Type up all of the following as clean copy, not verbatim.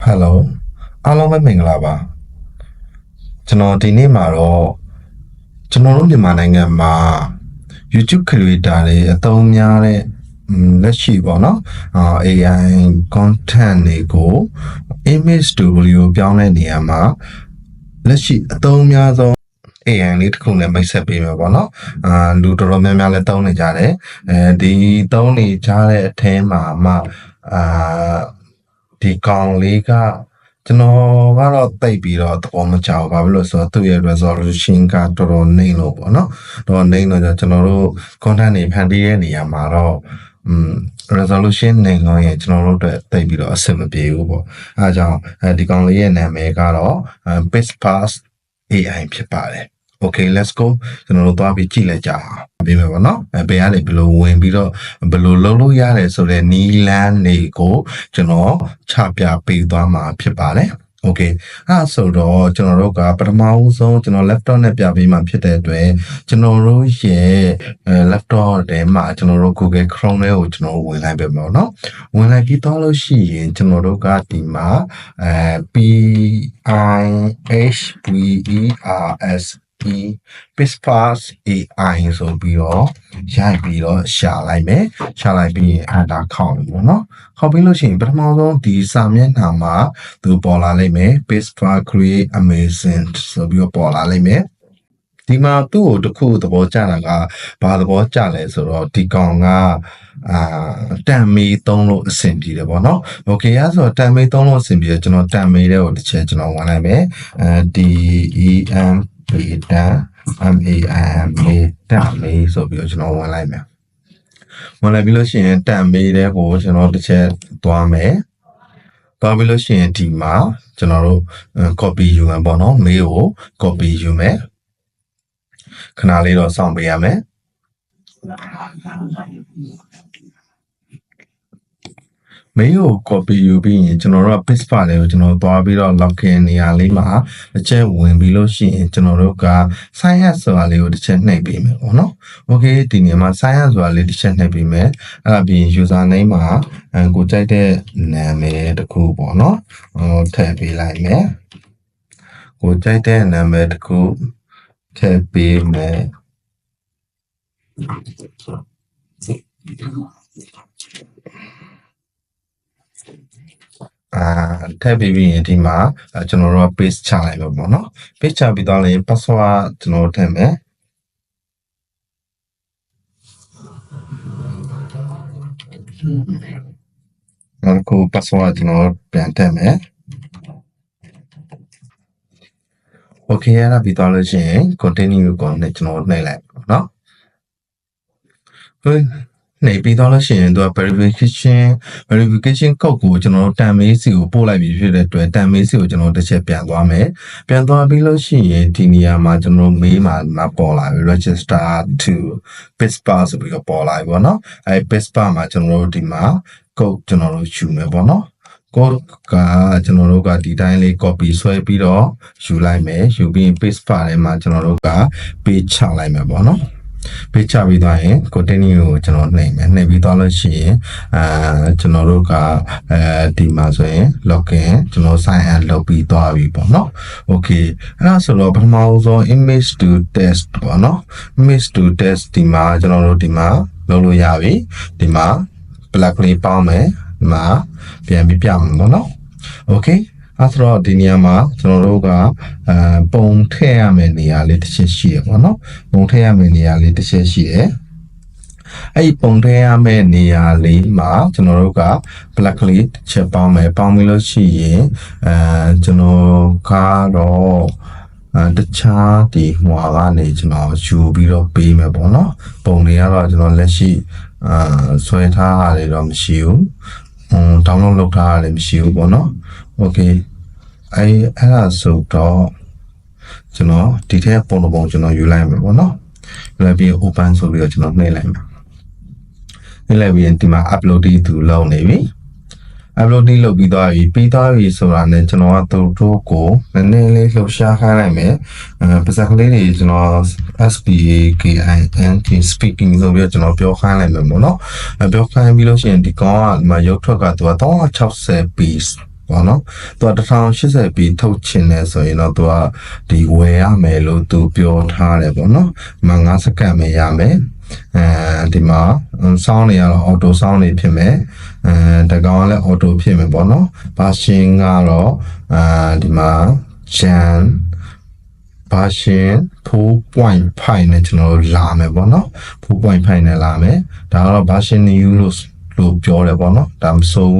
Hello အားလုံးပဲမင်္ဂလာပါကျွန်တော်ဒီနေ့မှာတော့ကျွန်တော်တို့မြန်မာနိုင်ငံမှာ YouTube creator တွေအသုံးများတဲ့လက်ရှိပေါ့နော်AI content တွေကို image to video ပြောင်းတဲ့နေရာမှာလက်ရှိအသုံးများဆုံး AI လေးတစ်ခုနဲ့မိတ်ဆက်ပေးမယ်ပေါ့နော်လူတော်တော်များများလည်းသုံးနေကြတယ်ဒီသုံးနေကြတဲ့အထဲမှာဒီကောင်လေးကကျွန်တော်ကတော့တိတ်ပြီးတော့သဘောမကျဘူးဘာဖြစ်လို့ဆိုတော့သူ့ရဲ့ resolution ကတော်တော်နှိမ့်လို့ပေါ့နော်တော်နှိမ့်တော့ကျွန်တော်တို့ content တွေဖန်တီးတဲ့နေရာမှာတော့ resolution နှိမ့်လို့ရင်ကျွန်တော်တို့အတွက်တိတ်ပြီးတော့အဆင်မပြေဘူးပေါ့အဲဒါကြောင့်ဒီကောင်လေးရဲ့နာမည်ကတော့ Pispas AI ဖြစ်ပါတယ် Okay let's go ကျွန်တော်တို့သွားပြီးကြည့်လိုက်ကြအောင်ပြီးမယ်ပေါ့နော်ဘယ်ကနေဘယ်လိုဝင်ပြီးတော့ဘယ်လိုလုပ်လို့ရတယ်ဆိုတဲ့နီးလန်းတွေကိုကျွန်တော်ချပြပေးသွားမှာဖြစ်ပါတယ် Okay အဲ့ဆိုတော့ကျွန်တော်တို့ကပထမဦးဆုံးကျွန်တော် laptop နဲ့ပြပေးမှာဖြစ်တဲ့အတွက်ကျွန်တော်တို့ရဲ့ laptop ထဲမှာကျွန်တော်တို့ Google Chrome ထဲကိုကျွန်တော်ဝင်လိုက်ပဲပေါ့နော်ဝင်လိုက်ပြီးတော့လို့ရှိရင်ကျွန်တော်တို့ကဒီမှာPispas AI ဆိုပြီးတော့ရိုက်ပြီးတော့ရှာလိုက်မယ်ရှာလိုက်ပြီးရင် enter ခေါက်ပေါ့နော်ခေါက်ပြီးလို့ရှိရင်ပထမဆုံးဒီစာမျက်နှာမှာသူပေါ်လာလိမ့်မယ် Pispas create amazing ဆိုပြီးတော့ပေါ်လာလိမ့်မယ်ဒီမှာသူ့ကိုတခုသဘောကျတာကဘာသဘောကျလဲဆိုတော့ဒီကောင်ကတန်မီသုံးလို့အဆင်ပြေတယ်ပေါ့နော် Okay အဲ့ဆိုတန်မီသုံးလို့အဆင်ပြေတယ်ကျွန်တော်တန်မီတဲ့ကိုတစ်ချက်ကျွန်တော်ဝင်လိုက်မယ်DEM MAMA တန်မီဆိုပြီးတော့ကျွန်တော်ဝင်လိုက်မယ်ဝင်လိုက်ပြီးလို့ရှိရင်တန်မီတဲ့ကိုကျွန်တော်တစ်ချက်သွားမယ်သွားပြီးလို့ရှိရင်ဒီမှာကျွန်တော်တို့ copy ယူမယ်ပေါ့နော် mail ကို copy ယူမယ်ခဏလေးတော့စောင့်ပေးရမယ်မေးကို copy ယူပြီးရင်ကျွန်တော်တို့က Pispas လေးကိုကျွန်တော်သွားပြီးတော့ login နေရာလေးမှာတစ်ချက်ဝင်ပြီးလို့ရှိရင်ကျွန်တော်တို့က sign up ဆိုတာလေးကိုတစ်ချက်နှိပ်ပေးမယ်ပေါ့နော် Okay ဒီနေရာမှာ sign up ဆိုတာလေးတစ်ချက်နှိပ်ပေးမယ်အဲ့ဒါပြီး user name မှာကိုကြိုက်တဲ့နာမည်တစ်ခုပေါ့နော်ထည့်ပေးလိုက်မယ်ကိုကြိုက်တဲ့နာမည်တစ်ခုထည့်ပေးမယ်ထည့်ပြီးရင်ဒီမှာကျွန်တော်တို့ paste ချလိုက်မယ်ပေါ့နော် paste ချပြီးတော့လည်း password ကျွန်တော်ထည့်မယ်နောက်တစ်ခု password ကျွန်တော်ပြန်ထည့်မယ် Okay အဲ့ဒါပြီးတော့လို့ရှိရင် continue ကိုနဲ့ကျွန်တော်နှိပ်လိုက်ပေါ့နော်နေပြီးတော့လို့ရှိရင်သူက verification code ကိုကျွန်တော်တို့တန်မေးစီကိုပို့လိုက်ပြီးဖြစ်တဲ့အတွက်တန်မေးစီကိုကျွန်တော်တစ်ချက်ပြန်သွားမယ်ပြန်သွားပြီးလို့ရှိရင်ဒီနေရာမှာကျွန်တော်မေးမှာပေါ်လာပြီ register to Pispas ဆိုပြီးတော့ပေါ်လာပြီပေါ့နော်အဲ Pispas မှာကျွန်တော်တို့ဒီမှာ code ကျွန်တော်တို့ယူမယ်ပေါ့နော်code ကကျွန်တော်တို့ကဒီတိုင်းလေး copy ဆွဲပြီးတော့ယူလိုက်မယ်ယူပြီး Pispas ထဲမှာကျွန်တော်တို့က page ချလိုက်မယ်ပေါ့နော်ပေးချပြီးသွားရင် continue ကိုကျွန်တော်နှိပ်မယ်နှိပ်ပြီးသွားလို့ရှိရင်ကျွန်တော်တို့ကဒီမှာဆိုရင် login ကျွန်တော် sign in လုပ်ပြီးသွားပြီပေါ့နော် Okay အဲ့ဒါဆိုတော့ပထမဆုံး image to test ပေါ့နော် image to test ဒီမှာကျွန်တော်တို့ဒီမှာလုပ်လို့ရပြီဒီမှာ black လေးပေါင်းမယ်ဒီမှာပြန်ပြီးပြမယ်ပေါ့နော် Okayအဲ့တော့ဒီနေရာမှာကျွန်တော်တို့ကပုံထည့်ရမယ့်နေရာလေးတစ်ချက်ရှိရပေါ့နော်ပုံထည့်ရမယ့်နေရာလေးတစ်ချက်ရှိတယ်အဲ့ဒီပုံထည့်ရမယ့်နေရာလေးမှာကျွန်တော်တို့က black လေးတစ်ချက်ပေါင်းမယ်ပေါင်းပြီးလို့ရှိရင်ကျွန်တော်ကတော့တခြားဒီဟွာကနေကျွန်တော်ယူပြီးတော့ပေးမယ်ပေါ့နော်ပုံတွေကတော့ကျွန်တော်လက်ရှိဆွဲထားတာတွေတော့မရှိဘူးdownload လုပ်ထားတာလည်းမရှိဘူးပေါ့နော် Okay အဲ့ဒါဆိုတော့ကျွန်တော်ဒီထက်ပုံတစ်ပုံကျွန်တော်ယူလိုက်မယ်ပေါ့နော်ယူလိုက်ပြီး open ဆိုပြီးတော့ကျွန်တော်နှိပ်လိုက်မယ်နှိပ်လိုက်ပြီးရင်ဒီမှာ upload သူလုပ်နေပြီ uploading လုပ်ပြီးသွားပြီဆိုတာနဲ့ကျွန်တော်ကသူတို့ကိုနည်းနည်းလေးလှုပ်ရှားခိုင်းလိုက်မယ်ပါစကလေးတွေကျွန်တော် SPAKIN speaking ဆိုပြီးတော့ကျွန်တော်ပြောခိုင်းလိုက်မယ်ပေါ့နော်ပြောခိုင်းပြီးလို့ရှိရင်ဒီကောင်ကဒီမှာရုပ်ထွက်ကသူက360 piece ပေါ့နော်သူက1080p ထုတ်ချင်တယ်ဆိုရင်တော့သူကဒီဝယ်ရမယ်လို့သူပြောထားတယ်ပေါ့နော်ဒီမှာ9စက္ကန့်ပဲရမယ်ဒီမှာ sound တွေကတော့ auto sound တွေဖြစ်မယ်တကောင်ကလည်း auto ဖြစ်မယ်ပေါ့နော် version ကတော့ဒီမှာ Jan version 4.5 နဲ့ကျွန်တော်တို့လာမယ်ပေါ့နော်4.5 နဲ့လာမယ်ဒါကတော့ version new လို့ပြောတယ်ပေါ့နော်ဒါမဆို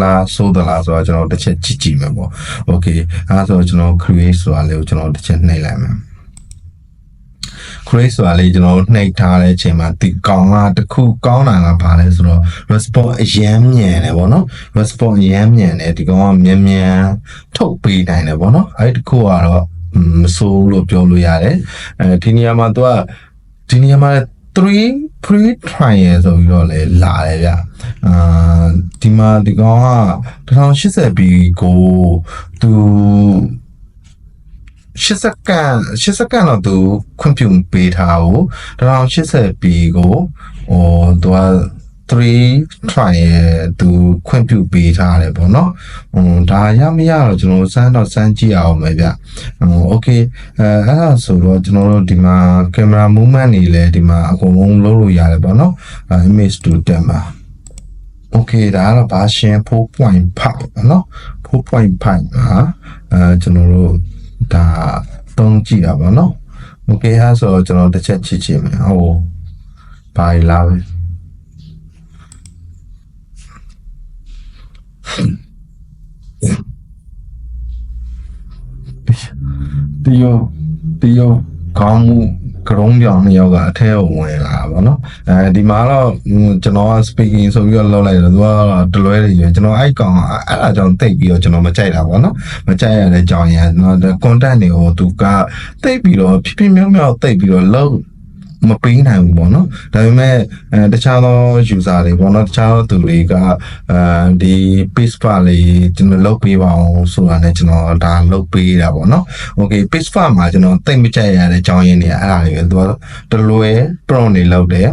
လားဆိုသလားဆိုတော့ကျွန်တော်တစ်ချက်ကြည့်မယ်ပေါ့ okay အဲဒါဆိုကျွန်တော် create ဆိုတာလေးကိုကျွန်တော်တစ်ချက်နှိပ်လိုက်မယ် create ဆိုတာလေးကျွန်တော်နှိပ်ထားတဲ့အချိန်မှာဒီကောင်ကတခုကောင်းတာကဘာလဲဆိုတော့ response အရမ်းမြန်တယ်ပေါ့နော် response အရမ်းမြန်တယ်ဒီကောင်ကမြန်ထုတ်ပေးနိုင်တယ်ပေါ့နော်အဲ့ဒီတခုကတော့မဆိုးလို့ပြောလို့ရတယ်ဒီနေရာမှာသူကဒီနေရာမှာ3 pre trial ဆိုပြီးတော့လည်းလာတယ်ဗျဒီမှာဒီကောင်က 1080p ကိုသူ8စက္ကန့်တော့သူခွင့်ပြုပေးထားကို 1080p ကိုသူက3 trial သူခွင့်ပြုပေးထားတယ်ပေါ့နော်ဒါရမရတော့ကျွန်တော်စမ်းကြည့်အောင်ပဲဗျokay အဲ့ဒါဆိုတော့ကျွန်တော်တို့ဒီမှာ camera movement တွေလည်းဒီမှာအကုန်လုံးလုပ်လို့ရတယ်ပေါ့နော် image to တက်မှာ okay ဒါကတော့ version 4.5 เนาะ 4.5 မှာကျွန်တော်တို့ဒါသုံးကြည့်တာပေါ့เนาะ okay အဲ့ဆိုကျွန်တော်တစ်ချက်ကြည့်မယ်ဟိုဘာလာပဲတီယောခေါင်းမှုကရုံးပြောင်နှစ်ယောက်ကအထဲကိုဝင်လာပါတော့ဒီမှာတော့ကျွန်တော်က speaking ဆိုပြီးတော့လောက်လိုက်တော့သူကတလွဲတွေရကျွန်တော်အဲ့ကောင်အဲ့ဒါကြောင့်တိတ်ပြီးတော့ကျွန်တော်မကြိုက်တာပေါ့နော်မကြိုက်ရတဲ့ကြောင့်ရcontent တွေကိုသူကတိတ်ပြီးတော့ဖြည်းဖြည်းမြောက်တိတ်ပြီးတော့လောက်မပေးနိုင်ဘူးပေါ့နော်ဒါပေမဲ့တခြားသော user တွေပေါ့နော်တခြားသောသူတွေကဒီ page file လေးကျွန်တော်လုပ်ပေးပါအောင်ဆိုတာ ਨੇ ကျွန်တော်ဒါလုပ်ပေးတာပေါ့နော် okay page file မှာကျွန်တော်တိတ်မကြိုက်ရတဲ့အကြောင်းရင်းတွေအဲ့ဒါတွေပဲသူကတလွယ် prompt တွေလုပ်တယ်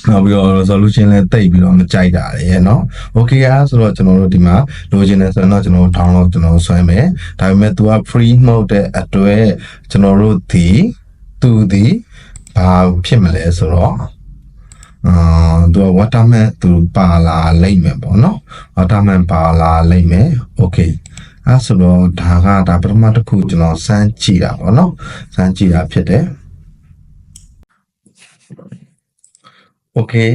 နောက်ပြီးတော့ resolution လည်းတိတ်ပြီးတော့မကြိုက်တာလေเนาะ okay အားဆိုတော့ကျွန်တော်တို့ဒီမှာလိုချင်တယ်ဆိုတော့ကျွန်တော် download ကျွန်တော်ဆွဲမယ်ဒါပေမဲ့ तू က free mode တဲ့အတွက်ကျွန်တော်တို့သူဘာဖြစ်မလဲဆိုတော့သူက waterman သူပါလာလိမ့်မယ်ပေါ့နော် waterman ပါလာလိမ့်မယ် okay အဲဆိုတော့ဒါပထမတစ်ခုကျွန်တော်စမ်းကြည့်တာပေါ့နော်စမ်းကြည့်တာဖြစ်တယ် okay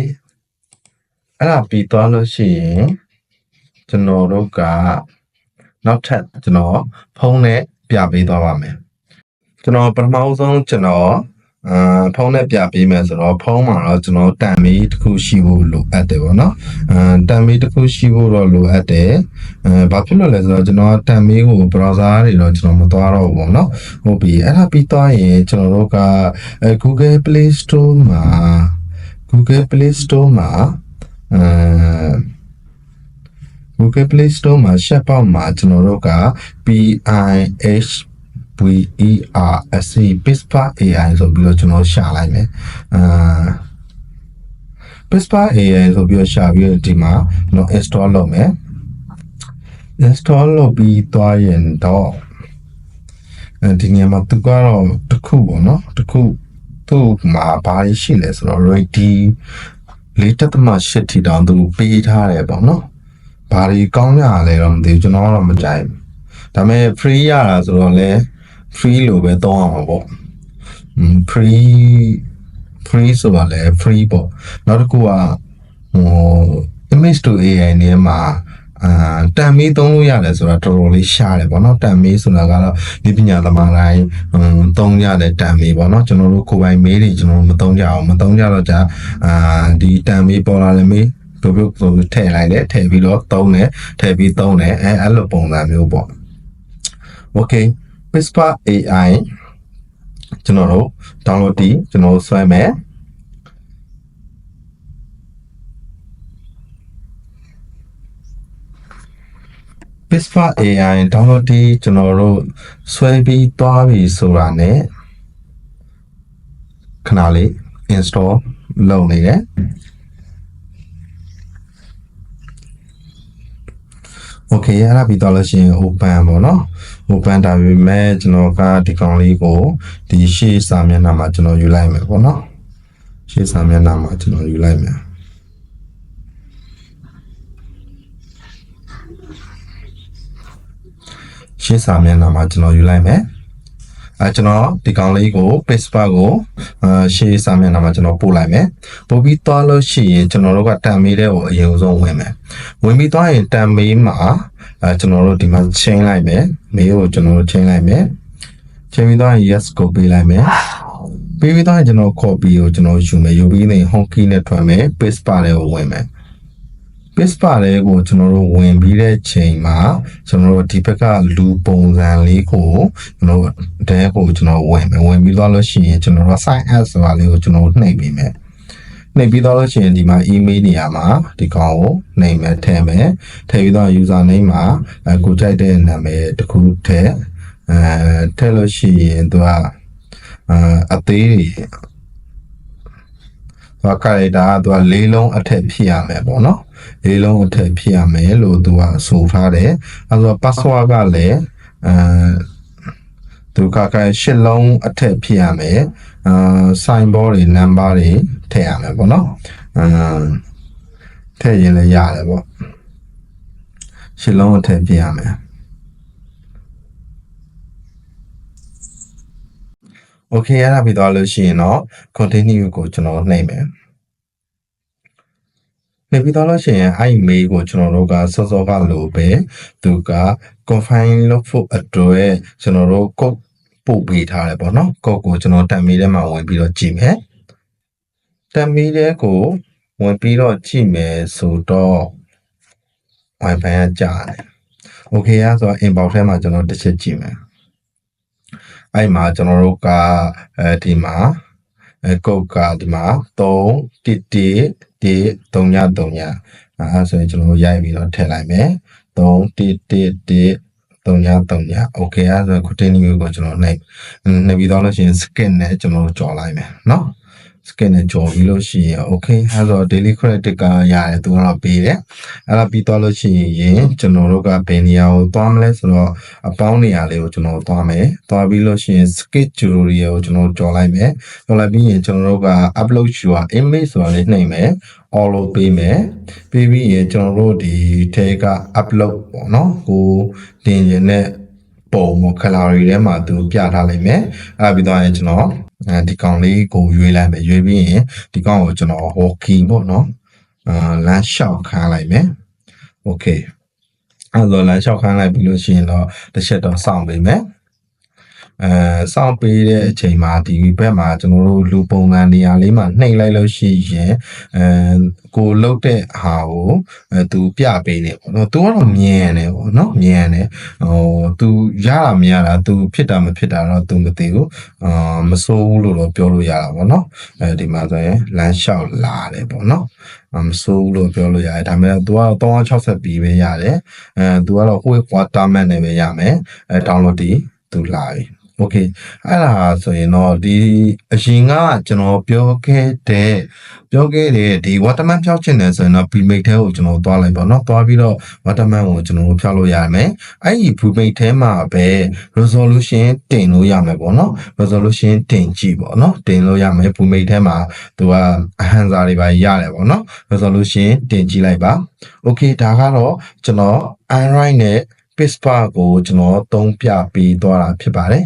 အဲ့ဒါပြီးသွားလို့ရှိရင်ကျွန်တော်တို့ကနောက်ထပ်ကျွန်တော်ဖုန်းနဲ့ပြပေးသွားပါမယ်ကျွန်တော်ပထမဆုံးကျွန်တော်ဖုန်းနဲ့ပြပေးမယ်ဆိုတော့ဖုန်းမှာတော့ကျွန်တော်တန်မီတစ်ခုရှိဖို့လိုအပ်တယ်ပေါ့နော်တန်မီတစ်ခုရှိဖို့တော့လိုအပ်တယ်ဘာဖြစ်လို့လဲဆိုတော့ကျွန်တော်တန်မီကို browser တွေတော့ကျွန်တော်မသွားတော့ဘူးပေါ့နော်ဟုတ်ပြီအဲ့ဒါပြီးသွားရင်ကျွန်တော်တို့ကGoogle Play Store မှာGoogle Play Store မှာရှက်ပေါက်မှာကျွန်တော်တို့က PIHVERSE Pispa AI ဆိုပြီးတော့ကျွန်တော်ရှာလိုက်မယ်Pispa AI ဆိုပြီးတော့ရှာပြီးတော့ဒီမှာကျွန်တော် install လုပ်မယ် install လုပ်ပြီးသွားရင်တော့ဒီနေရာမှာသူကတော့တစ်ခုပေါ့နော်တစ်ခုသူ့မှာဘာရှိလဲဆိုတော့ ready 4.8 ထိတောင်သူပေးထားတယ်ပေါ့နော်ဘာတွေကောင်းကြလဲတော့မသိဘူးကျွန်တော်ကတော့မကြိုက်ဘူးဒါပေမဲ့ free ရတာဆိုတော့လဲ free လို့ပဲသုံးအောင်ပေါ့free ဆိုတာလဲ free ပေါ့နောက်တစ်ခုကimage to AI နဲ့မှာတန်မီးသုံးလို့ရတယ်ဆိုတာတော်တော်လေးရှားတယ်ပေါ့နော်တန်မီးဆိုတာကတော့ဒီပညာသမားတိုင်းသုံးရတဲ့တန်မီးပေါ့နော်ကျွန်တော်တို့ကိုယ်ပိုင်မေးတွေကျွန်တော်မသုံးကြအောင်မသုံးကြတော့ကြာဒီတန်မီးပေါ်လာတဲ့မေးပြုတ်ဆိုထည့်လိုက်တယ်ထည့်ပြီးတော့သုံးတယ်ထည့်ပြီးသုံးတယ်အဲ့လိုပုံစံမျိုးပေါ့ okay Pispa AI ကျွန်တော်တို့ download တီးကျွန်တော်ဆွဲမယ် Pispa AI download တီးကျွန်တော်တို့ဆွဲပြီးသွားပြီဆိုတာနဲ့ခဏလေး install လုပ်နေတယ် Okay အဲ့ဒါပြီးတော့လို့ရှိရင် open ပေါ့နော် open ဒါပေမဲ့ကျွန်တော်ကဒီကောင်လေးကိုဒီရှေ့စာမျက်နှာမှာကျွန်တော်ယူလိုက်မယ်ပေါ့နော်ရှေ့စာမျက်နှာမှာကျွန်တော်ယူလိုက်မယ်ရှေ့စာမျက်နှာမှာကျွန်တော်ယူလိုက်မယ်ကျွန်တော်ဒီကောင်လေးကို paste bar ကိုရှေ့စာမျက်နှာမှာကျွန်တော်ပို့လိုက်မယ်ပို့ပြီးသွားလို့ရှိရင်ကျွန်တော်တို့ကတန်မေးတဲ့ကိုအရင်ဆုံးဝင်မယ်ဝင်ပြီးသွားရင်တန်မေးမှာကျွန်တော်တို့ဒီမှာချိန်လိုက်မယ်မေးကိုကျွန်တော်တို့ချိန်လိုက်မယ်ချိန်ပြီးသွားရင် yes ကိုပေးလိုက်မယ်ပေးပြီးသွားရင်ကျွန်တော် copy ကိုကျွန်တော်ယူမယ်ယူပြီးနေ home key နဲ့ထွက်မယ် paste bar ကိုဝင်မယ်paste bar ကိုကျွန်တော်တို့ဝင်ပြီးတဲ့ချိန်မှာကျွန်တော်တို့ဒီဘက်ကလူပုံစံလေးကိုကျွန်တော်တဲကိုကျွန်တော်ဝင်ပြီးသွားလို့ရှိရင်ကျွန်တော်တို့ sign up ဆိုတာလေးကိုကျွန်တော်နှိပ်ပေးမယ်နှိပ်ပြီးသွားလို့ရှိရင်ဒီမှာ email နေရာမှာဒီကောင်ကိုနှိပ်မယ်ထည့်ပြီးတော့ user name မှာကိုကြိုက်တဲ့နာမည်တစ်ခုထည့်ထည့်လို့ရှိရင်သူကအသေးတွေကရတာသူက၄လုံးအထက်ဖြစ်ရမယ်ပေါ့နော်၄လုံးအထက်ဖြစ်ရမယ်လို့သူကဆိုထားတယ်အဲဆို password ကလည်းသူက၈လုံးအထက်ဖြစ်ရမယ် symbol တွေ number တွေထည့်ရမယ်ပေါ့နော်ထည့်ရင်လည်းရတယ်ပေါ့၈လုံးအထက်ဖြစ်ရမယ်Okay အဲ့ဒါပြီးသွားလို့ရှိရင်တော့ continue ကိုကျွန်တော်နှိပ်မယ်နှိပ်ပြီးသွားလို့ရှိရင်အဲ့ mail ကိုကျွန်တော်တို့ကစောစောကလိုပဲသူက confine လုပ်ဖို့အတွက်ကျွန်တော်တို့ code ပို့ပေးထားတယ်ပေါ့နော် code ကိုကျွန်တော်တက်မေးထဲမှာဝင်ပြီးတော့ကြည့်မယ်တက်မေးထဲကိုဝင်ပြီးတော့ကြည့်မယ်ဆိုတော့ wifi ကကြာတယ် Okay အဲ့ဆို inbox ထဲမှာကျွန်တော်တစ်ချက်ကြည့်မယ်အဲ့မှာကျွန်တော်တို့ကဒီမှာကုတ်ကဒီမှာ311 333အဲ့ဆိုရင်ကျွန်တော်တို့ရိုက်ပြီးတော့ထည့်လိုက်မယ်311 333 Okay အဲ့ဆို continue ကိုကျွန်တော်နှိပ်ပြီးတော့လို့ရှိရင် skin နဲ့ကျွန်တော်တို့ကြော်လိုက်မယ်เนาะ skin နဲ့ကြော်ပြီးလို့ရှိရင် Okay အဲ့ဆို daily credit ကရတယ်သူကတော့ပေးတယ်အဲ့ဒါပြီးတော့လို့ရှိရင်ကျွန်တော်တို့ကဘယ်နေရာကိုသွားမလဲဆိုတော့အပေါင်းနေရာလေးကိုကျွန်တော်သွားမယ်သွားပြီးလို့ရှိရင် skip tutorial ကိုကျွန်တော်ကြော်လိုက်မယ်ကြော်လိုက်ပြီးရင်ကျွန်တော်တို့က upload your image ဆိုတာလေးနှိပ်မယ် all လို့ပေးမယ်ပြီးပြီးရင်ကျွန်တော်တို့ဒီထဲက upload ပေါ့နော်ကိုတင်ရင်နဲ့ပုံမ gallery ထဲမှာသူပြထားလိုက်မယ်အဲ့ပြီးတော့ရင်ကျွန်တော်ဒီကောင်လေးကိုရွေးလိုက်မယ်ရွေးပြီးရင်ဒီကောင်ကိုကျွန်တော် walking ပေါ့နော်လမ်းလျှောက်ခိုင်းလိုက်မယ် Okay အဲ့တော့လမ်းလျှောက်ခိုင်းလိုက်ပြီးလို့ရှိရင်တော့တစ်ချက်တော့စောင့်ပေးမယ်စောင့်ပေးတဲ့အချိန်မှာဒီဘက်မှာကျွန်တော်တို့လူပုံစံနေရာလေးမှာနှိပ်လိုက်လို့ရှိရင်ကိုလုတ်တဲ့ဟာကိုသူပြပေးနေပေါ့နော်သူကတော့မြင်ရတယ်ပေါ့နော်မြင်ရတယ်သူရတာမရတာသူဖြစ်တာမဖြစ်တာတော့သူမသိဘူးမစိုးဘူးလို့တော့ပြောလို့ရတာပေါ့နော်ဒီမှာဆိုရင်လမ်းလျှောက်လာတယ်ပေါ့နော်မစိုးဘူးလို့ပြောလို့ရတယ်ဒါပေမဲ့သူကတော့360p ပဲရတယ်သူကတော့ whole waterman နဲ့ပဲရမယ်download ဒီသူလာပြီOkay အဲ့ဒါဆိုရင်တော့ဒီအရင်ကကျွန်တော်ပြောခဲ့တဲ့ဒီ waterman ဖြောက်ချင်တယ်ဆိုရင်တော့ premake ထဲကိုကျွန်တော်သွားလိုက်ပါတော့သွားပြီးတော့ waterman ကိုကျွန်တော်တို့ဖြောက်လို့ရမယ်အဲ့ဒီ premake ထဲမှာပဲ resolution တင်လို့ရမယ်ပေါ့နော် resolution တင်ကြည့်ပေါ့နော်တင်လို့ရမယ် premake ထဲမှာသူကအဟန်စာတွေပါရတယ်ပေါ့နော် resolution တင်ကြည့်လိုက်ပါ Okay ဒါကတော့ကျွန်တော် Android နဲ့Paste bar ကိုကျွန်တော်သုံးပြပေးသွားတာဖြစ်ပါတယ်